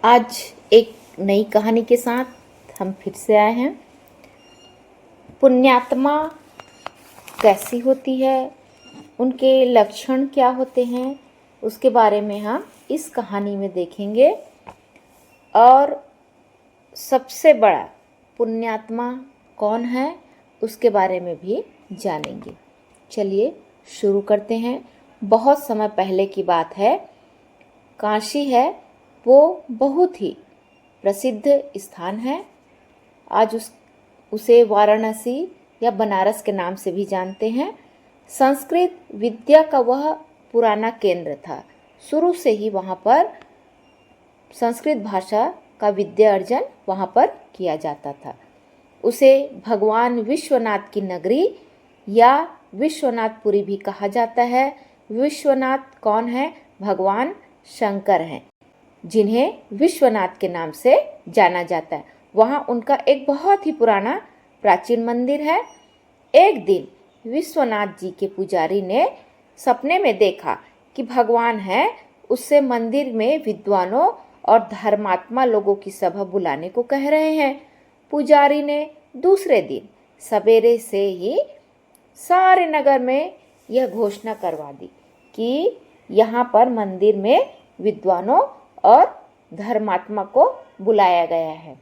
आज एक नई कहानी के साथ हम फिर से आए हैं। पुण्यात्मा कैसी होती है, उनके लक्षण क्या होते हैं, उसके बारे में हम इस कहानी में देखेंगे और सबसे बड़ा पुण्यात्मा कौन है उसके बारे में भी जानेंगे। चलिए शुरू करते हैं। बहुत समय पहले की बात है। काशी है वो बहुत ही प्रसिद्ध स्थान है। आज उसे वाराणसी या बनारस के नाम से भी जानते हैं। संस्कृत विद्या का वह पुराना केंद्र था। शुरू से ही वहाँ पर संस्कृत भाषा का विद्या अर्जन वहाँ पर किया जाता था। उसे भगवान विश्वनाथ की नगरी या विश्वनाथपुरी भी कहा जाता है। विश्वनाथ कौन है? भगवान शंकर हैं, जिन्हें विश्वनाथ के नाम से जाना जाता है। वहाँ उनका एक बहुत ही पुराना प्राचीन मंदिर है। एक दिन विश्वनाथ जी के पुजारी ने सपने में देखा कि भगवान है उससे मंदिर में विद्वानों और धर्मात्मा लोगों की सभा बुलाने को कह रहे हैं। पुजारी ने दूसरे दिन सवेरे से ही सारे नगर में यह घोषणा करवा दी कि यहाँ पर मंदिर में विद्वानों और धर्मात्मा को बुलाया गया है।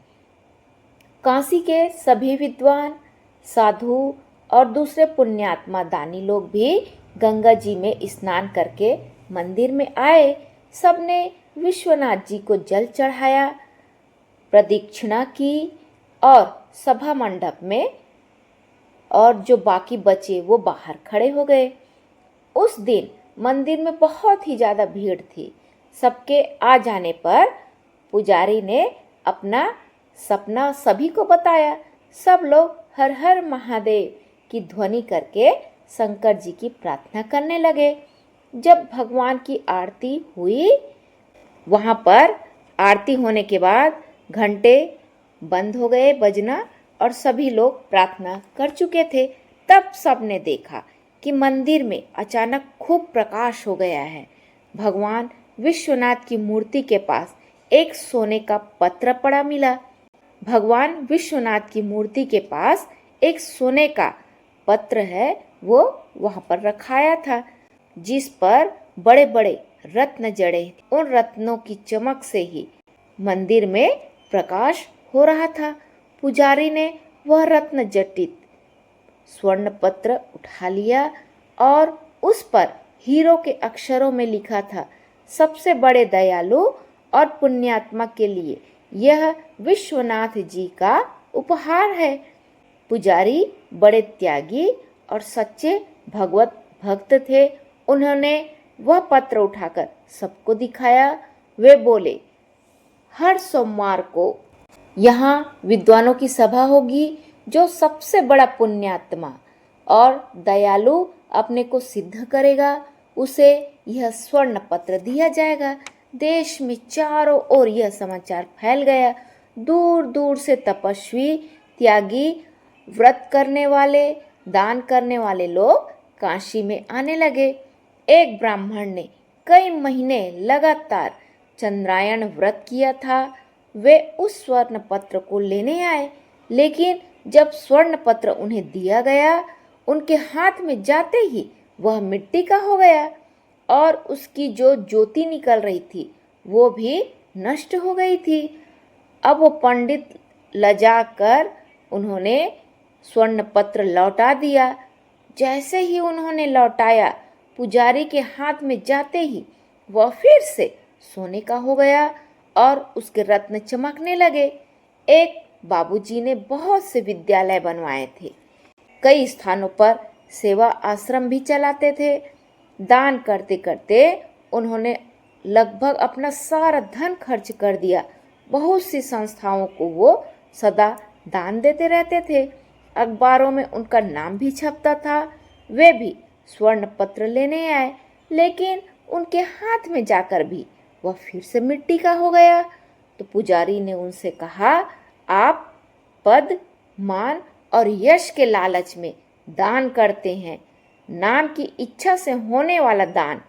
काशी के सभी विद्वान, साधु और दूसरे पुण्यात्मा दानी लोग भी गंगा जी में स्नान करके मंदिर में आए। सबने विश्वनाथ जी को जल चढ़ाया, प्रदक्षिणा की और सभा मंडप में और जो बाकी बचे वो बाहर खड़े हो गए। उस दिन मंदिर में बहुत ही ज़्यादा भीड़ थी। सबके आ जाने पर पुजारी ने अपना सपना सभी को बताया। सब लोग हर हर महादेव की ध्वनि करके शंकर जी की प्रार्थना करने लगे। जब भगवान की आरती हुई, वहाँ पर आरती होने के बाद घंटे बंद हो गए बजना और सभी लोग प्रार्थना कर चुके थे। तब सबने देखा कि मंदिर में अचानक खूब प्रकाश हो गया है। भगवान विश्वनाथ की मूर्ति के पास एक सोने का पत्र पड़ा मिला। भगवान विश्वनाथ की मूर्ति के पास एक सोने का पत्र है, वो वहाँ पर रखाया था, जिस पर बड़े बड़े रत्न जड़े। उन रत्नों की चमक से ही मंदिर में प्रकाश हो रहा था। पुजारी ने वह रत्न जटित स्वर्ण पत्र उठा लिया और उस पर हीरो के अक्षरों में लिखा था, सबसे बड़े दयालु और पुण्यात्मा के लिए यह विश्वनाथ जी का उपहार है। पुजारी बड़े त्यागी और सच्चे भगवत भक्त थे। उन्होंने वह पत्र उठाकर सबको दिखाया। वे बोले, हर सोमवार को यहाँ विद्वानों की सभा होगी। जो सबसे बड़ा पुण्यात्मा और दयालु अपने को सिद्ध करेगा, उसे यह स्वर्ण पत्र दिया जाएगा। देश में चारों ओर यह समाचार फैल गया। दूर दूर से तपस्वी, त्यागी, व्रत करने वाले, दान करने वाले लोग काशी में आने लगे। एक ब्राह्मण ने कई महीने लगातार चंद्रायण व्रत किया था। वे उस स्वर्ण पत्र को लेने आए, लेकिन जब स्वर्ण पत्र उन्हें दिया गया, उनके हाथ में जाते ही वह मिट्टी का हो गया और उसकी जो ज्योति निकल रही थी वो भी नष्ट हो गई थी। अब वो पंडित लजा कर उन्होंने स्वर्ण पत्र लौटा दिया। जैसे ही उन्होंने लौटाया, पुजारी के हाथ में जाते ही वह फिर से सोने का हो गया और उसके रत्न चमकने लगे। एक बाबूजी ने बहुत से विद्यालय बनवाए थे। कई स्थानों पर सेवा आश्रम भी चलाते थे। दान करते करते उन्होंने लगभग अपना सारा धन खर्च कर दिया। बहुत सी संस्थाओं को वो सदा दान देते रहते थे। अखबारों में उनका नाम भी छपता था। वे भी स्वर्ण पत्र लेने आए, लेकिन उनके हाथ में जाकर भी वह फिर से मिट्टी का हो गया। तो पुजारी ने उनसे कहा, आप पद, मान और यश के लालच में दान करते हैं। नाम की इच्छा से होने वाला दान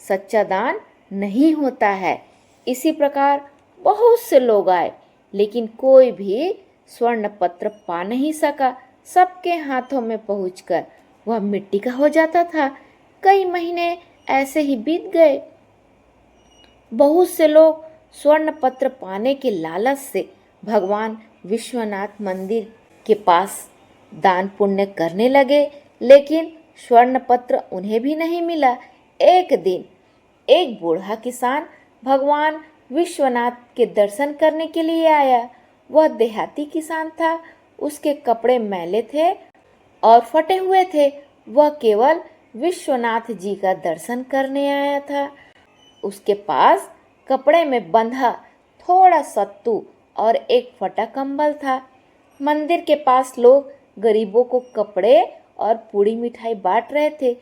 सच्चा दान नहीं होता है। इसी प्रकार बहुत से लोग आए, लेकिन कोई भी स्वर्ण पत्र पा नहीं सका। सबके हाथों में पहुंचकर वह मिट्टी का हो जाता था। कई महीने ऐसे ही बीत गए। बहुत से लोग स्वर्ण पत्र पाने के लालच से भगवान विश्वनाथ मंदिर के पास दान पुण्य करने लगे, लेकिन स्वर्ण पत्र उन्हें भी नहीं मिला। एक दिन एक बूढ़ा किसान भगवान विश्वनाथ के दर्शन करने के लिए आया। वह देहाती किसान था। उसके कपड़े मैले थे और फटे हुए थे। वह केवल विश्वनाथ जी का दर्शन करने आया था। उसके पास कपड़े में बंधा थोड़ा सत्तू और एक फटा कंबल था। मंदिर के पास लोग गरीबों को कपड़े और पूड़ी मिठाई बांट रहे थे,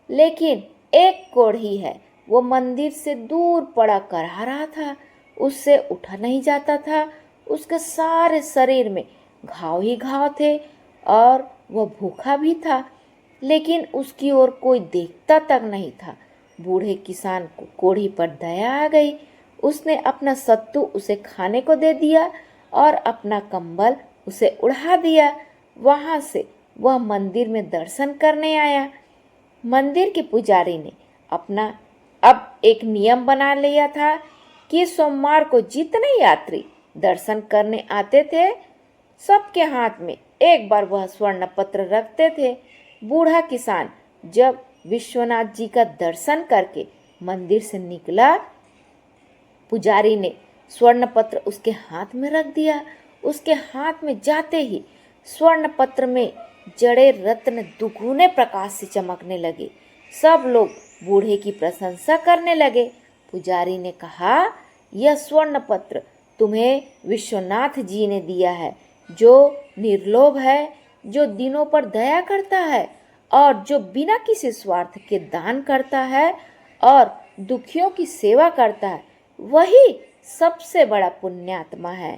लेकिन एक कोढ़ी है वो मंदिर से दूर पड़ा करहा रहा था। उससे उठा नहीं जाता था। उसके सारे शरीर में घाव ही घाव थे और वह भूखा भी था, लेकिन उसकी ओर कोई देखता तक नहीं था। बूढ़े किसान को कोढ़ी पर दया आ गई। उसने अपना सत्तू उसे खाने को दे दिया और अपना कंबल उसे उड़ा दिया। वहां से वह मंदिर में दर्शन करने आया। मंदिर के पुजारी ने अपना अब एक नियम बना लिया था कि सोमवार को जितने यात्री दर्शन करने आते थे, सबके हाथ में एक बार वह स्वर्ण पत्र रखते थे। बूढ़ा किसान जब विश्वनाथ जी का दर्शन करके मंदिर से निकला, पुजारी ने स्वर्ण पत्र उसके हाथ में रख दिया। उसके हाथ में जाते ही स्वर्ण पत्र में जड़े रत्न दुगुने प्रकाश से चमकने लगे। सब लोग बूढ़े की प्रशंसा करने लगे। पुजारी ने कहा, यह स्वर्ण पत्र तुम्हें विश्वनाथ जी ने दिया है, जो निर्लोभ है, जो दिनों पर दया करता है और जो बिना किसी स्वार्थ के दान करता है और दुखियों की सेवा करता है, वही सबसे बड़ा पुण्यात्मा है।